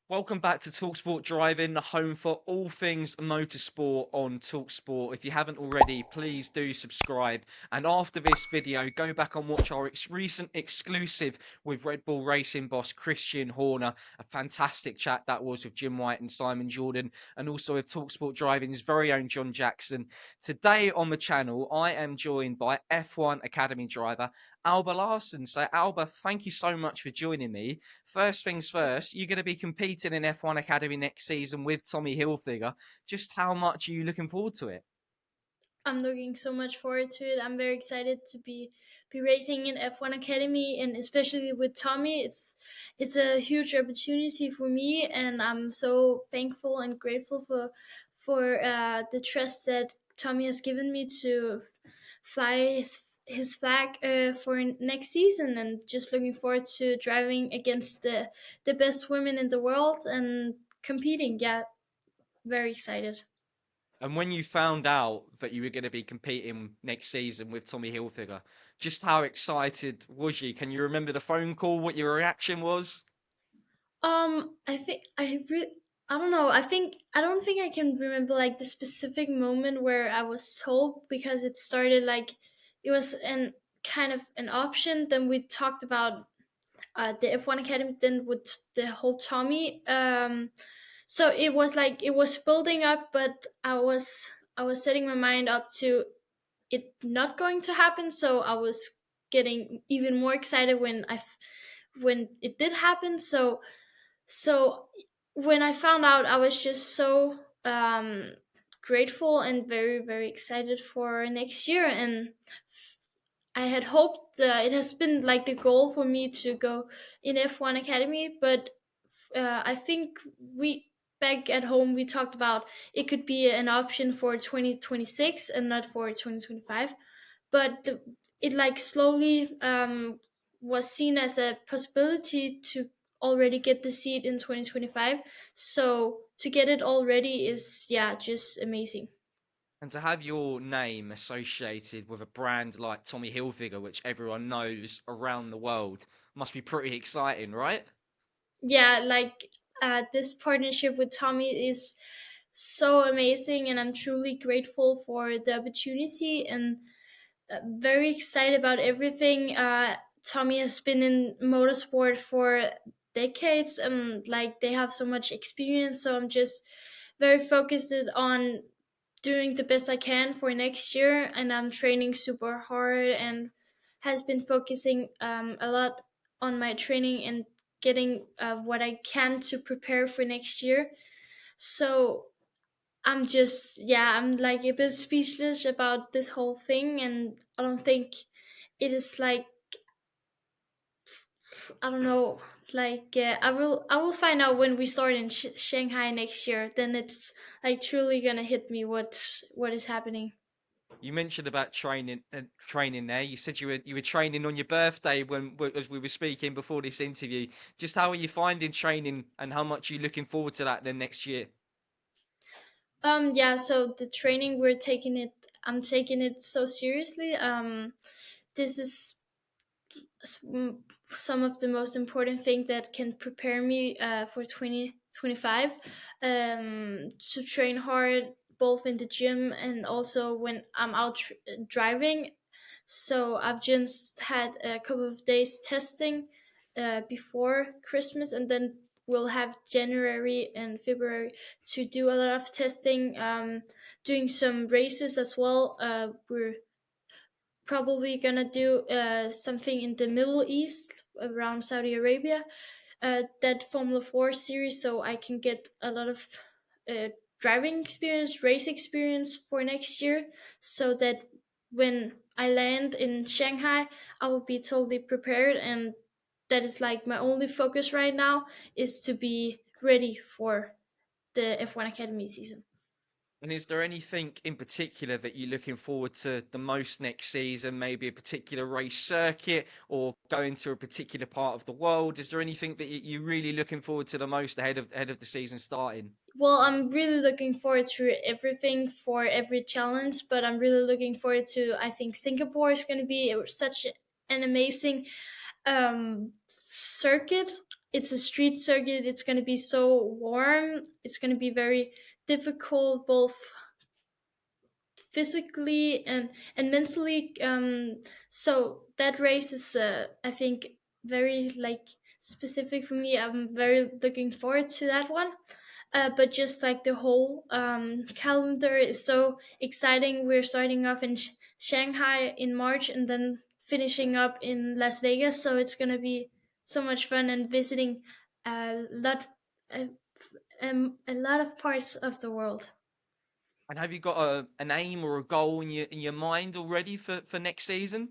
Welcome back to talkSPORT Driving, the home for all things motorsport on talkSPORT. If you haven't already, please do subscribe. And after this video, go back and watch our recent exclusive with Red Bull Racing boss Christian Horner. A fantastic chat that was with Jim White and Simon Jordan, and also with talkSPORT Driving's very own John Jackson. Today on the channel, I am joined by F1 Academy driver Alba Larsen. So, Alba, thank you so much for joining me. First things first, you're going to be competing in F1 Academy next season with Tommy Hilfiger. Just how much are you looking forward to it? I'm looking so much forward to it. I'm very excited to be racing in F1 Academy, and especially with Tommy. It's a huge opportunity for me, and I'm so thankful and grateful for the trust that Tommy has given me to fly his flag for next season, and just looking forward to driving against the best women in the world and competing. Yeah, very excited. And when you found out that you were going to be competing next season with Tommy Hilfiger, just how excited was you? Can you remember the phone call, what your reaction was? I think I don't know. I don't think I can remember like the specific moment where I was told, because it started like it was an kind of an option. Then we talked about the F1 Academy. Then with the whole Tommy. So it was like it was building up, but I was setting my mind up to it not going to happen. So I was getting even more excited when it did happen. So when I found out, I was just so grateful and very, very excited for next year. And I had hoped, it has been like the goal for me to go in F1 Academy, but I think we back at home we talked about it could be an option for 2026 and not for 2025. But it like slowly was seen as a possibility to already get the seat in 2025. So to get it already is, yeah, just amazing. And to have your name associated with a brand like Tommy Hilfiger, which everyone knows around the world, must be pretty exciting, right? Yeah, like this partnership with Tommy is so amazing, and I'm truly grateful for the opportunity, and very excited about everything. Tommy has been in motorsport for decades, and like they have so much experience. So I'm just very focused on doing the best I can for next year, and I'm training super hard and has been focusing a lot on my training and getting what I can to prepare for next year. So I'm just, yeah, I'm like a bit speechless about this whole thing, and I don't think it is like, I don't know, like I will find out when we start in Shanghai next year. Then it's like truly gonna hit me what is happening. You mentioned about training there. You said you were training on your birthday as we were speaking before this interview. Just how are you finding training, and how much are you looking forward to that then next year? Yeah, so the training I'm taking it so seriously. This is some of the most important things that can prepare me for 2025, to train hard both in the gym and also when I'm out driving. So I've just had a couple of days testing before Christmas, and then we'll have January and February to do a lot of testing, doing some races as well. We're probably gonna do something in the Middle East around Saudi Arabia, that Formula 4 series, so I can get a lot of uh, driving experience, race experience for next year, so that when I land in Shanghai, I will be totally prepared. And that is like my only focus right now, is to be ready for the F1 Academy season. And is there anything in particular that you're looking forward to the most next season? Maybe a particular race circuit, or going to a particular part of the world? Is there anything that you're really looking forward to the most ahead of the season starting? Well, I'm really looking forward to everything for every challenge, but I'm really looking forward to. I think Singapore is going to be such an amazing circuit. it's a street circuit. It's going to be so warm. It's going to be very difficult, both physically and mentally. So that race is, I think, very like specific for me. I'm very looking forward to that one. But just like the whole calendar is so exciting. We're starting off in Shanghai in March and then finishing up in Las Vegas. So it's gonna be so much fun and visiting a lot, a, a lot of parts of the world. And have you got an aim or a goal in your mind already for next season?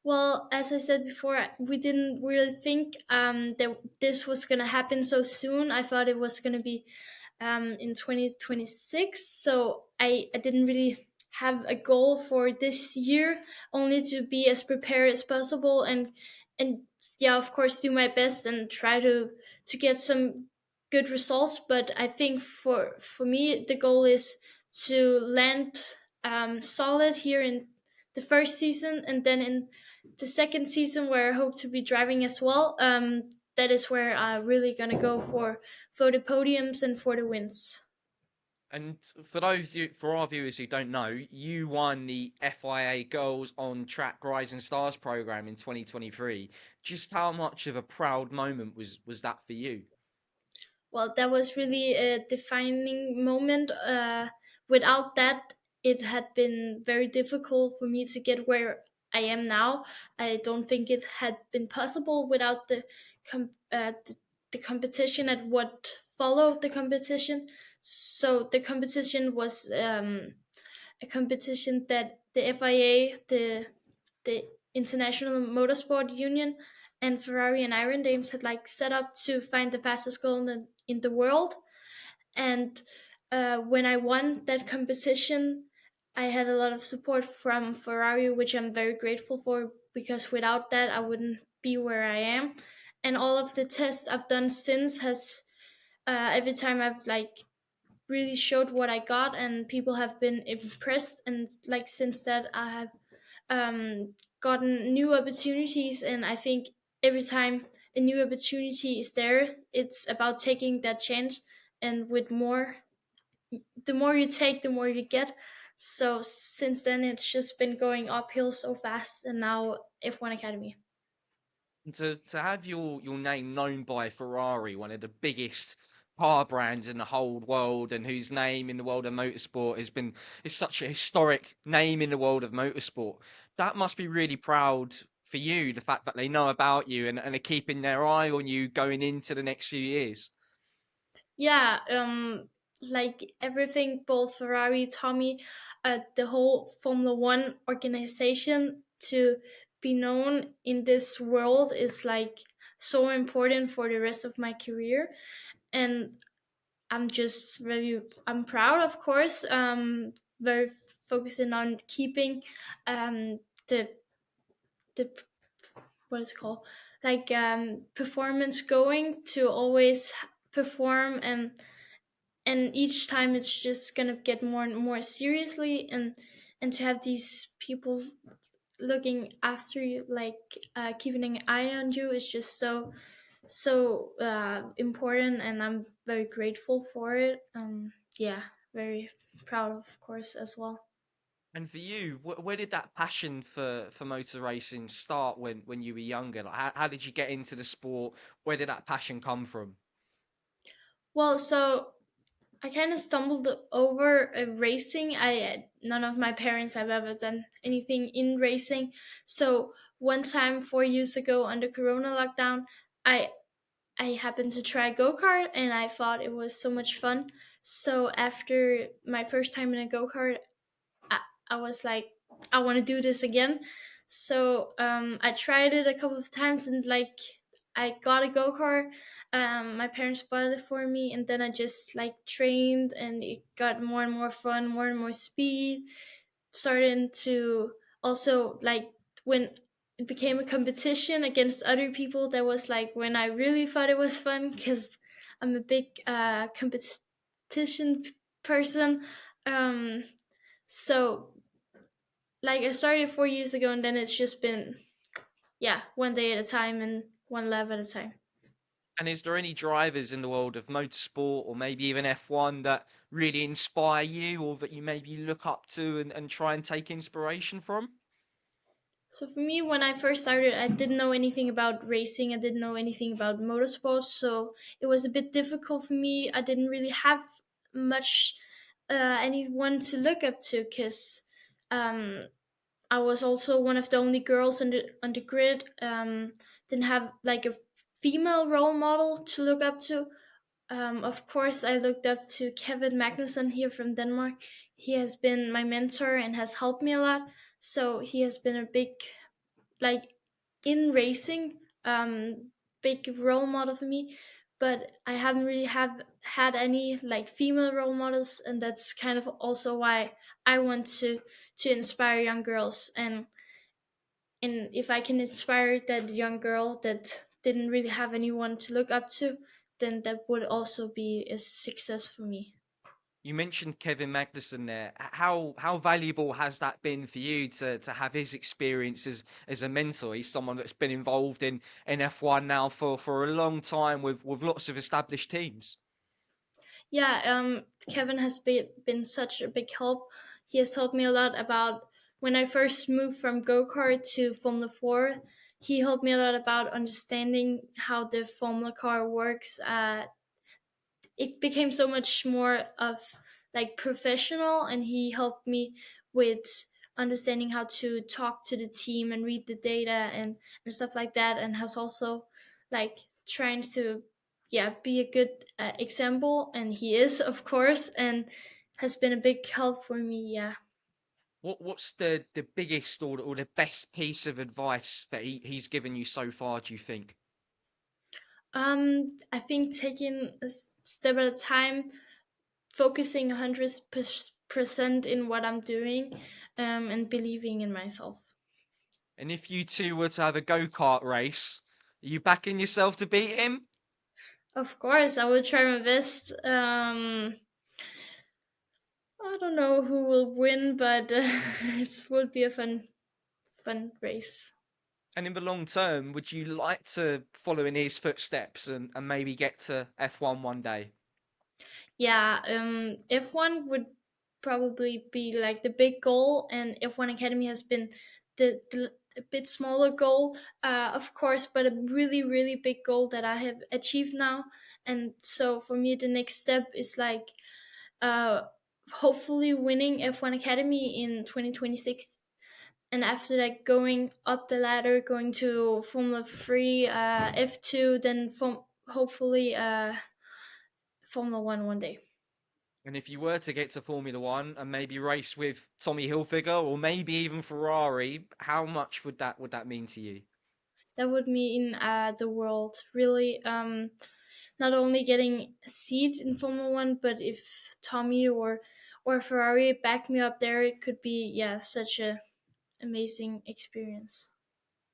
Well, as I said before, we didn't really think that this was going to happen so soon. I thought it was going to be in 2026. So I didn't really have a goal for this year, only to be as prepared as possible and yeah, of course, do my best and try to get some good results. But I think for me, the goal is to land solid here in the first season, and then in the second season where I hope to be driving as well. That is where I'm really gonna go for the podiums and for the wins. And for our viewers who don't know, you won the FIA Girls On Track Rising Stars program in 2023. Just how much of a proud moment was that for you? Well, that was really a defining moment. Without that, it had been very difficult for me to get where I am now. I don't think it had been possible without the competition and what followed the competition. So the competition was a competition that the FIA, the International Motorsport Union, and Ferrari and Iron Dames had like set up to find the fastest girl in the world. And when I won that competition, I had a lot of support from Ferrari, which I'm very grateful for, because without that, I wouldn't be where I am. And all of the tests I've done since has, every time I've like really showed what I got, and people have been impressed. And like since that, I have gotten new opportunities, and I think every time a new opportunity is there, it's about taking that chance. And with more, the more you take, the more you get. So since then, it's just been going uphill so fast, and now F1 Academy. And to have your name known by Ferrari, one of the biggest car brands in the whole world, and whose name in the world of motorsport is such a historic name in the world of motorsport, that must be really proud for you. The fact that they know about you and are keeping their eye on you going into the next few years. Yeah, like everything, both Ferrari, Tommy, the whole Formula One organization, to be known in this world is like so important for the rest of my career. And I'm just very, I'm proud, of course. Very focusing on keeping the the what is it called, like performance going, to always perform. And each time it's just gonna get more and more seriously, and to have these people looking after you, like keeping an eye on you, is just so important, and I'm very grateful for it. Yeah, very proud, of course, as well. And for you, where did that passion for motor racing start when you were younger? Like, how did you get into the sport? Where did that passion come from? Well, so I kind of stumbled over racing. I None of my parents have ever done anything in racing. So one time 4 years ago, under Corona lockdown, I I happened to try go kart, and I thought it was so much fun. So after my first time in a go kart, I, I was like, I want to do this again. So I tried it a couple of times, and like I got a go kart. My parents bought it for me, and then I just like trained, and it got more and more fun, more and more speed. Starting to also like, when it became a competition against other people, that was like when I really thought it was fun, because I'm a big competition person. Um, so like I started 4 years ago, and then it's just been, yeah, one day at a time and one lap at a time. And is there any drivers in the world of motorsport or maybe even F1 that really inspire you or that you maybe look up to and try and take inspiration from? So for me, when I first started, I didn't know anything about racing. I didn't know anything about motorsports, so it was a bit difficult for me. I didn't really have much anyone to look up to because um, I was also one of the only girls on the grid. Didn't have like a female role model to look up to. Of course, I looked up to Kevin Magnussen here from Denmark. He has been my mentor and has helped me a lot. So he has been a big, like, in racing, big role model for me. But I haven't really have had any like female role models, and that's kind of also why I want to inspire young girls. And if I can inspire that young girl that didn't really have anyone to look up to, then that would also be a success for me. You mentioned Kevin Magnussen there. How valuable has that been for you to have his experience as a mentor? He's someone that's been involved in F1 now for a long time with lots of established teams. Yeah, Kevin has been such a big help. He has taught me a lot about when I first moved from go kart to Formula 4. He helped me a lot about understanding how the Formula car works. It became so much more of like professional, and he helped me with understanding how to talk to the team and read the data and stuff like that, and has also like trying to, yeah, be a good example, and he is, of course, and has been a big help for me. Yeah. What's the biggest or the best piece of advice that he's given you so far, do you think? I think taking a step at a time, focusing 100% in what I'm doing, and believing in myself. And if you two were to have a go-kart race, are you backing yourself to beat him? Of course, I will try my best. I don't know who will win, but it will be a fun race. And in the long term, would you like to follow in his footsteps and maybe get to F1 one day? Yeah, F1 would probably be like the big goal, and F1 Academy has been the a bit smaller goal, of course, but a really really big goal that I have achieved now. And so for me, the next step is like uh, hopefully winning F1 Academy in 2026, and after that going up the ladder, going to Formula 3, F2, then hopefully Formula 1 one day. And if you were to get to Formula One and maybe race with Tommy Hilfiger or maybe even Ferrari, how much would that mean to you? That would mean the world, really. Not only getting a seat in Formula 1, but if Tommy or Ferrari back me up there, it could be, yeah, such a amazing experience.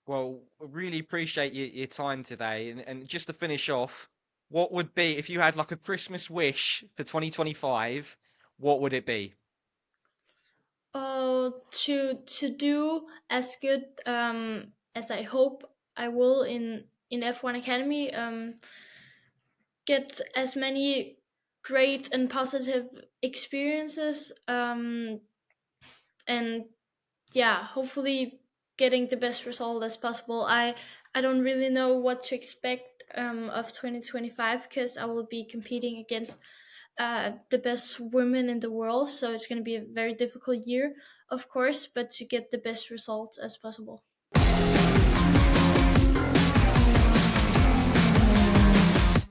Well, I really appreciate your time today. And just to finish off, what would be if you had like a Christmas wish for 2025? What would it be? Oh, to do as good as I hope I will in F1 Academy. Get as many great and positive experiences. And yeah, hopefully getting the best result as possible. I don't really know what to expect of 2025 because I will be competing against the best women in the world. So it's going to be a very difficult year, of course, but to get the best results as possible.